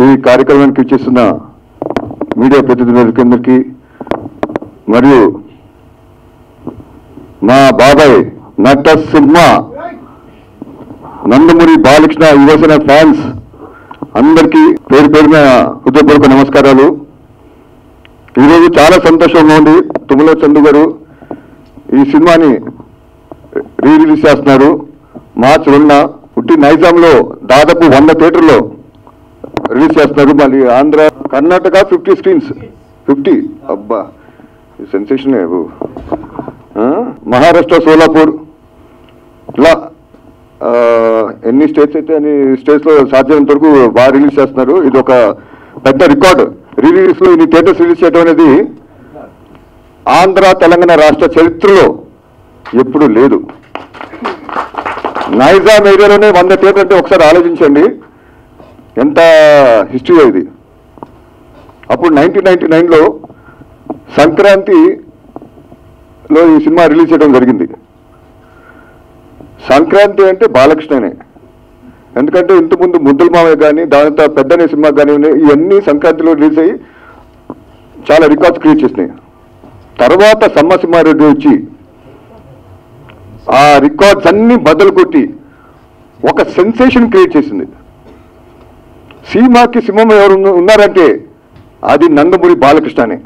ఈ కార్యక్రమానికి ఇచ్చేస్తున్న మీడియా ప్రతినిధులందరికీ మరియు మా బాబాయ్ నట సింహ నందమూరి బాలకృష్ణ యువసేన ఫ్యాన్స్ అందరికీ పేరు పేరున హృదయపూర్వక నమస్కారాలు. ఈరోజు చాలా సంతోషంగా ఉంది. తుమ్మల చందు గారు ఈ సినిమాని రిలీజ్ చేస్తున్నారు. మార్చి 2న పుట్టి నైజాంలో దాదాపు 100 థియేటర్లో రిలీజ్ చేస్తున్నారు. మళ్ళీ ఆంధ్ర కర్ణాటక 50 స్క్రీన్స్ 50 అబ్బా సెన్సేషన్. మహారాష్ట్ర సోలాపూర్ ఇలా ఎన్ని స్టేట్స్ అయితే అన్ని స్టేట్స్లో సాధ్యమైనంత వరకు బాగా రిలీజ్ చేస్తున్నారు. ఇది ఒక పెద్ద రికార్డు. రిలీజ్లో ఇన్ని థియేటర్స్ రిలీజ్ చేయడం అనేది ఆంధ్ర తెలంగాణ రాష్ట్ర చరిత్రలో ఎప్పుడూ లేదు. నైజాం ఏరియాలోనే 100 థియేటర్ అంటే ఒకసారి ఆలోచించండి ఎంత హిస్టరీ ఇది. అప్పుడు 1999లో సంక్రాంతిలో ఈ సినిమా రిలీజ్ చేయడం జరిగింది. సంక్రాంతి అంటే బాలకృష్ణనే. ఎందుకంటే ఇంతకుముందు ముద్దుల మావయ్య కానీ దానితో పెద్దనే సినిమా కానీ ఇవన్నీ సంక్రాంతిలో రిలీజ్ అయ్యి చాలా రికార్డ్స్ క్రియేట్ చేసినాయి. తర్వాత సమ్మసింహారెడ్డి వచ్చి ఆ రికార్డ్స్ అన్ని బదులు కొట్టి ఒక సెన్సేషన్ క్రియేట్ చేసింది. సీమాకి సింహం ఎవరు ఉన్నారంటే అది నందమూరి బాలకృష్ణనే.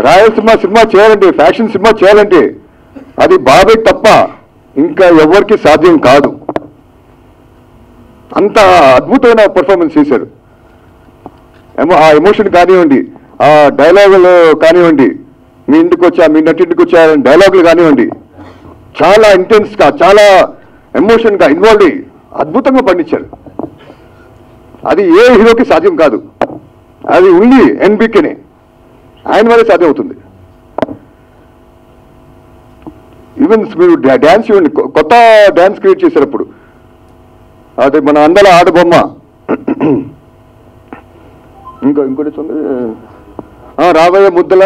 రాయలసీమ సినిమా చేయాలంటే, ఫ్యాషన్ సినిమా చేయాలంటే అది బాబాయ్ తప్ప ఇంకా ఎవరికి సాధ్యం కాదు. అంత అద్భుతమైన పర్ఫార్మెన్స్ చేశారు. ఆ ఎమోషన్ కానివ్వండి, ఆ డైలాగులు కానివ్వండి, మీ ఇంటికి వచ్చా మీ నటింటికి వచ్చా డైలాగులు కానివ్వండి, చాలా ఇంటెన్స్గా చాలా ఎమోషన్గా ఇన్వాల్వ్ అయ్యి అద్భుతంగా పండించారు. అది ఏ హీరోకి సాధ్యం కాదు. అది ఓన్లీ ఎన్బికేనే, ఆయన వల్లే సాధ్యం అవుతుంది. ఈవెన్ మీరు డ్యాన్స్ చూడండి, కొత్త డ్యాన్స్ క్రియేట్ చేశారు అప్పుడు. అది మన అందల ఆడబొమ్మ. ఇంకోటి ఉంది రాబోయే ముద్దల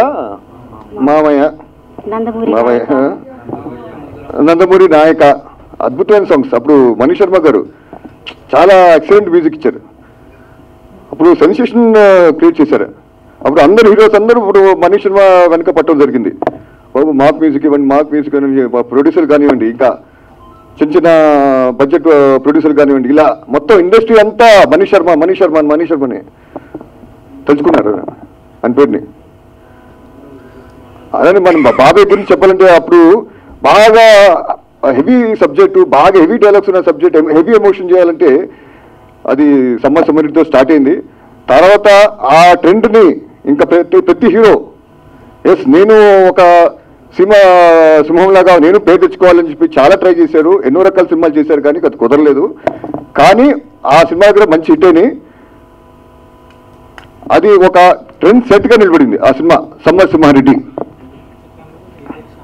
మామయ్య నందమూరి నాయక. అద్భుతమైన సాంగ్స్. అప్పుడు మనీష్ శర్మ గారు చాలా ఎక్సలెంట్ మ్యూజిక్ ఇచ్చారు. అప్పుడు సెన్సేషన్ క్రియేట్ చేశారు. అప్పుడు అందరు హీరోస్ అందరూ ఇప్పుడు మనీష్ శర్మ వెనక పట్టడం జరిగింది. బాబు మాక్ మ్యూజిక్ ఇవ్వండి, మాక్ మ్యూజిక్ అని ప్రొడ్యూసర్ కానివ్వండి, ఇంకా చిన్న చిన్న బడ్జెట్ ప్రొడ్యూసర్ కానివ్వండి, ఇలా మొత్తం ఇండస్ట్రీ అంతా మనీష్ శర్మని తెలుసుకున్నారు అని పేరుని. అలానే మనం బాబాయ్ గురించి చెప్పాలంటే అప్పుడు బాగా హెవీ సబ్జెక్టు, బాగా హెవీ డైలాగ్స్ ఉన్న సబ్జెక్ట్, హెవీ ఎమోషన్ చేయాలంటే అది సమ్మరితో స్టార్ట్ అయింది. తర్వాత ఆ ట్రెండ్ని ఇంకా ప్రతి హీరో ఎస్ నేను ఒక సింహంలాగా నేను పేరు తెచ్చుకోవాలని చెప్పి చాలా ట్రై చేశారు. ఎన్నో రకాల సినిమాలు చేశారు కానీ అది కుదరలేదు. కానీ ఆ సినిమా కూడా మంచి హిట్ అయినాయి. అది ఒక ట్రెండ్ సెట్గా నిలబడింది ఆ సినిమా సమ్మసింహారెడ్డి.